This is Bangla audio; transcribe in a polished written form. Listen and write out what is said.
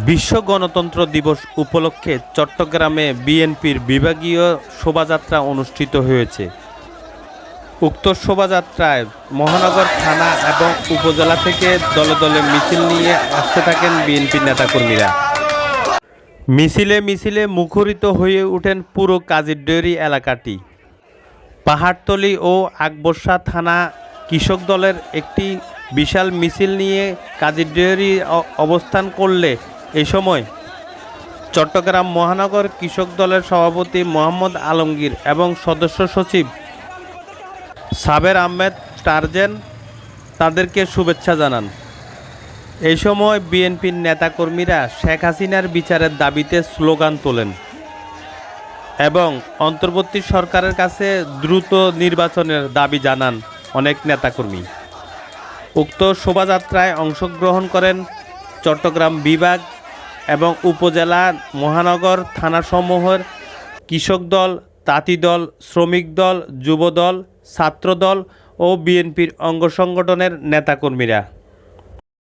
বিশ্ব গণতন্ত্র দিবস উপলক্ষে চট্টগ্রামে বিএনপির বিভাগীয় শোভাযাত্রা অনুষ্ঠিত হয়েছে। উক্ত শোভাযাত্রায় মহানগর থানা এবং উপজেলা থেকে দলে দলে মিছিল নিয়ে আসতে থাকেন বিএনপির নেতাকর্মীরা। মিছিলে মিছিলে মুখরিত হয়ে ওঠেন পুরো কাজীরডেউরি এলাকাটি। পাহাড়তলী ও আকবরশাহ থানা কৃষক দলের একটি বিশাল মিছিল নিয়ে কাজীরডেউরি অবস্থান করলে এ সময় চট্টগ্রাম মহানগর কৃষক দলের সভাপতি মোহাম্মদ আলমগীর এবং সদস্য সচিব সাবের আহমেদ টারজেন তাদেরকে শুভেচ্ছা জানান। এই সময় বিএনপির নেতাকর্মীরা শেখ হাসিনার বিচারের দাবিতে স্লোগান তোলেন এবং অন্তর্বর্তী সরকারের কাছে দ্রুত নির্বাচনের দাবি জানান অনেক নেতাকর্মী। উক্ত শোভাযাত্রায় অংশগ্রহণ করেন চট্টগ্রাম বিভাগ এবং উপজেলা মহানগর থানাসমূহের কৃষক দল, তাঁতি দল, শ্রমিক দল, যুব দল, ছাত্র দল ও বিএনপির অঙ্গ সংগঠনের নেতাকর্মীরা।